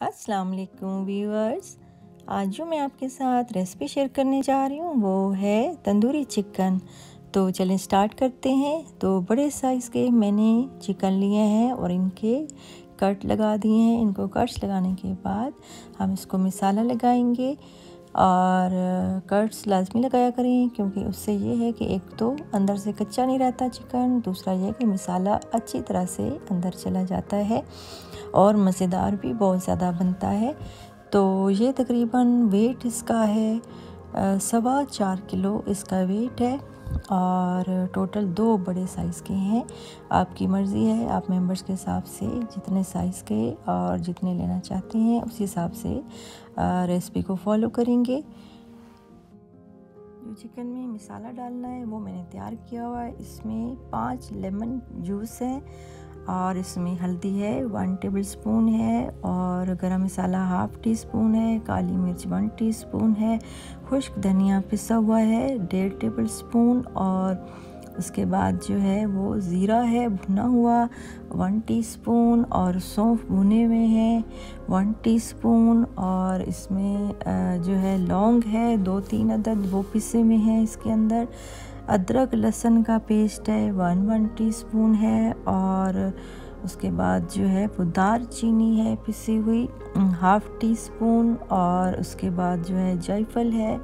अस्सलाम वालेकुम व्यूअर्स। आज जो मैं आपके साथ रेसिपी शेयर करने जा रही हूँ वो है तंदूरी चिकन। तो चलें स्टार्ट करते हैं। तो बड़े साइज़ के मैंने चिकन लिए हैं और इनके कट लगा दिए हैं। इनको कट्स लगाने के बाद हम इसको मसाला लगाएंगे और कट्स लाजमी लगाया करें, क्योंकि उससे ये है कि एक तो अंदर से कच्चा नहीं रहता चिकन, दूसरा ये कि मसाला अच्छी तरह से अंदर चला जाता है और मज़ेदार भी बहुत ज़्यादा बनता है। तो ये तकरीबन वेट इसका है 4.25 किलो इसका वेट है और टोटल 2 बड़े साइज़ के हैं। आपकी मर्ज़ी है, आप मेंबर्स के हिसाब से जितने साइज़ के और जितने लेना चाहते हैं उस हिसाब से रेसिपी को फॉलो करेंगे। जो चिकन में मसाला डालना है वो मैंने तैयार किया हुआ है। इसमें 5 लेमन जूस है और इसमें हल्दी है 1 टेबलस्पून है और गरम मसाला 1/2 टीस्पून है, काली मिर्च 1 टीस्पून है, खुश्क धनिया पिसा हुआ है 1.5 टेबलस्पून और उसके बाद जो है वो ज़ीरा है भुना हुआ 1 टीस्पून और सौंफ भुने हुए हैं 1 टीस्पून और इसमें जो है लौंग है 2-3 अदद वो पिसे में हैं इसके अंदर। अदरक लहसुन का पेस्ट है 1 टीस्पून है और उसके बाद जो है वो दालचीनी है पिसी हुई 1/2 टीस्पून और उसके बाद जो है जायफल है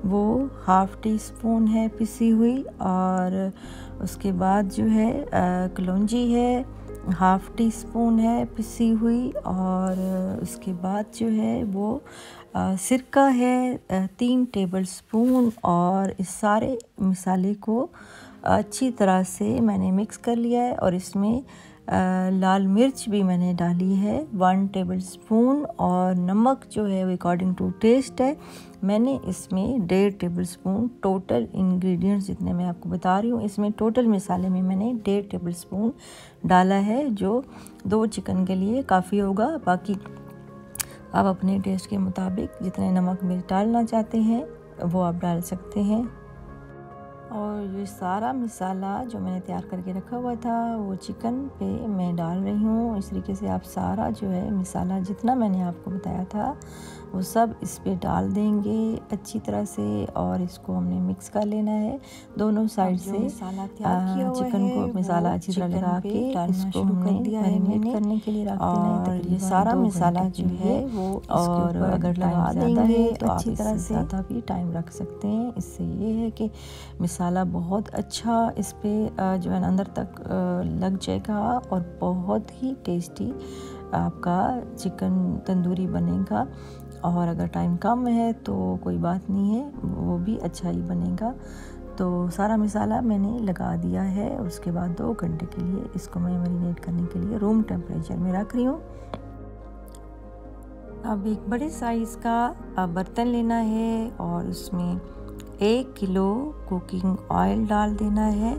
वो 1/2 टीस्पून है पिसी हुई और उसके बाद जो है कलौंजी है 1/2 टीस्पून है पिसी हुई और उसके बाद जो है वो सिरका है 3 टेबलस्पून और इस सारे मसाले को अच्छी तरह से मैंने मिक्स कर लिया है और इसमें लाल मिर्च भी मैंने डाली है 1 टेबलस्पून और नमक जो है वो अकॉर्डिंग टू टेस्ट है। मैंने इसमें 1.5 टेबलस्पून टोटल इंग्रेडिएंट्स जितने मैं आपको बता रही हूँ इसमें टोटल मसाले में मैंने 1.5 टेबलस्पून डाला है, जो 2 चिकन के लिए काफ़ी होगा। बाकी आप अपने टेस्ट के मुताबिक जितने नमक मिर्च डालना चाहते हैं वो आप डाल सकते हैं। और ये सारा मसाला जो मैंने तैयार करके रखा हुआ था वो चिकन पे मैं डाल रही हूँ। इस तरीके से आप सारा जो है मसाला जितना मैंने आपको बताया था वो सब इस पे डाल देंगे अच्छी तरह से और इसको हमने मिक्स कर लेना है दोनों साइड से। मसाला तैयार किया हुआ चिकन को मसाला अच्छी तरह लगा के इसको हमने मैरिनेट करने के लिए रख देना है। और ये सारा मसाला जो है वो और अगर लगा देंगे तो अच्छी तरह से ज़्यादा भी टाइम रख सकते हैं। इससे ये है कि मसाला बहुत अच्छा इस पे जो है अंदर तक लग जाएगा और बहुत ही टेस्टी आपका चिकन तंदूरी बनेगा। और अगर टाइम कम है तो कोई बात नहीं है, वो भी अच्छा ही बनेगा। तो सारा मसाला मैंने लगा दिया है और उसके बाद 2 घंटे के लिए इसको मैं मैरिनेट करने के लिए रूम टेम्परेचर में रख रही हूँ। अब एक बड़े साइज़ का बर्तन लेना है और उसमें 1 किलो कुकिंग ऑयल डाल देना है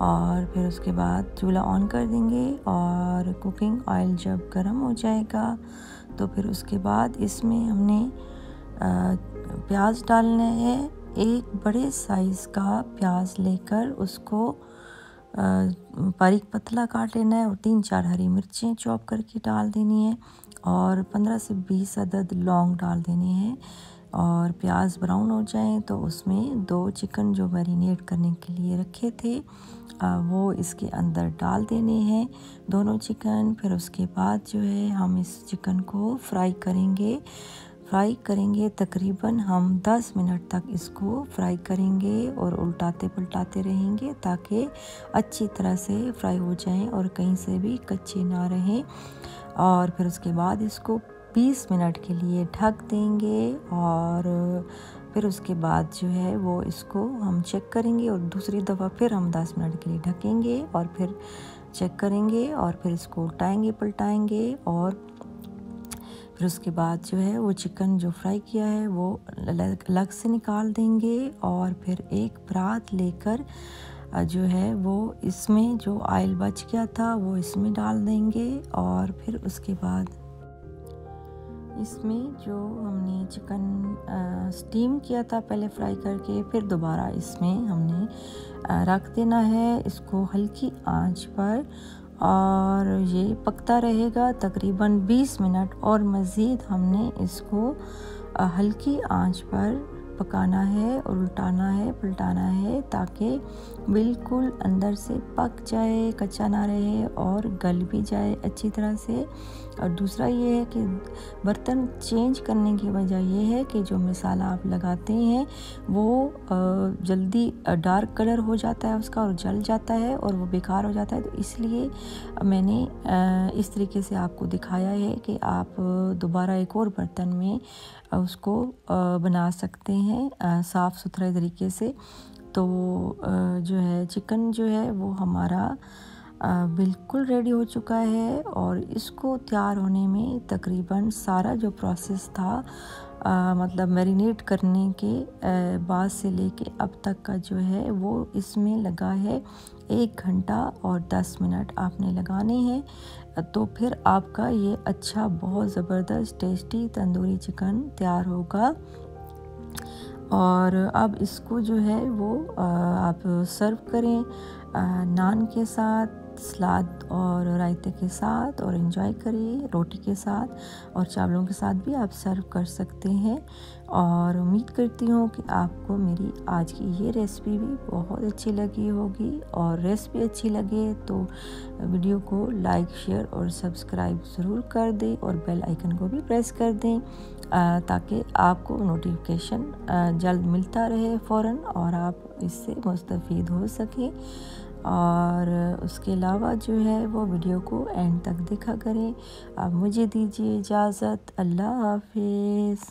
और फिर उसके बाद चूल्हा ऑन कर देंगे और कुकिंग ऑयल जब गर्म हो जाएगा तो फिर उसके बाद इसमें हमने प्याज डालना है। एक बड़े साइज़ का प्याज लेकर उसको बारीक पतला काट लेना है और 3-4 हरी मिर्चें चॉप करके डाल देनी है और 15 से 20 अदद लौंग डाल देने हैं। और प्याज ब्राउन हो जाए तो उसमें 2 चिकन जो मैरिनेट करने के लिए रखे थे वो इसके अंदर डाल देने हैं दोनों चिकन। फिर उसके बाद जो है हम इस चिकन को फ्राई करेंगे तकरीबन हम 10 मिनट तक इसको फ्राई करेंगे और उल्टाते पलटाते रहेंगे ताकि अच्छी तरह से फ्राई हो जाएं और कहीं से भी कच्चे ना रहें। और फिर उसके बाद इसको 20 मिनट के लिए ढक देंगे और फिर उसके बाद जो है वो इसको हम चेक करेंगे और दूसरी दफ़ा फिर हम 10 मिनट के लिए ढकेंगे और फिर चेक करेंगे और फिर इसको उल्टाएंगे पलटाएंगे और फिर उसके बाद जो है वो चिकन जो फ्राई किया है वो अलग से निकाल देंगे और फिर एक परात लेकर जो है वो इसमें जो ऑयल बच गया था वो इसमें डाल देंगे और फिर उसके बाद इसमें जो हमने चिकन स्टीम किया था पहले फ्राई करके फिर दोबारा इसमें हमने रख देना है इसको हल्की आंच पर और ये पकता रहेगा तकरीबन 20 मिनट और मज़ीद हमने इसको हल्की आंच पर पकाना है और उल्टाना है पलटाना है ताकि बिल्कुल अंदर से पक जाए, कच्चा ना रहे और गल भी जाए अच्छी तरह से। और दूसरा ये है कि बर्तन चेंज करने की वजह ये है कि जो मसाला आप लगाते हैं वो जल्दी डार्क कलर हो जाता है उसका और जल जाता है और वो बेकार हो जाता है। तो इसलिए मैंने इस तरीके से आपको दिखाया है कि आप दोबारा एक और बर्तन में उसको बना सकते हैं साफ़ सुथरे तरीके से। तो जो है चिकन जो है वो हमारा बिल्कुल रेडी हो चुका है और इसको तैयार होने में तकरीबन सारा जो प्रोसेस था मतलब मैरिनेट करने के बाद से लेके अब तक का जो है वो इसमें लगा है 1 घंटा और 10 मिनट आपने लगाने हैं। तो फिर आपका ये अच्छा बहुत ज़बरदस्त टेस्टी तंदूरी चिकन तैयार होगा। और अब इसको जो है वो आप सर्व करें नान के साथ, सलाद और रायते के साथ और एंजॉय करिए रोटी के साथ और चावलों के साथ भी आप सर्व कर सकते हैं। और उम्मीद करती हूँ कि आपको मेरी आज की ये रेसिपी भी बहुत अच्छी लगी होगी और रेसिपी अच्छी लगे तो वीडियो को लाइक, शेयर और सब्सक्राइब ज़रूर कर दें और बेल आइकन को भी प्रेस कर दें ताकि आपको नोटिफिकेशन जल्द मिलता रहे फ़ौरन और आप इससे मुस्तफ़ीद हो सकें। और उसके अलावा जो है वो वीडियो को एंड तक देखा करें। अब मुझे दीजिए इजाज़त। अल्लाह हाफ़िज़।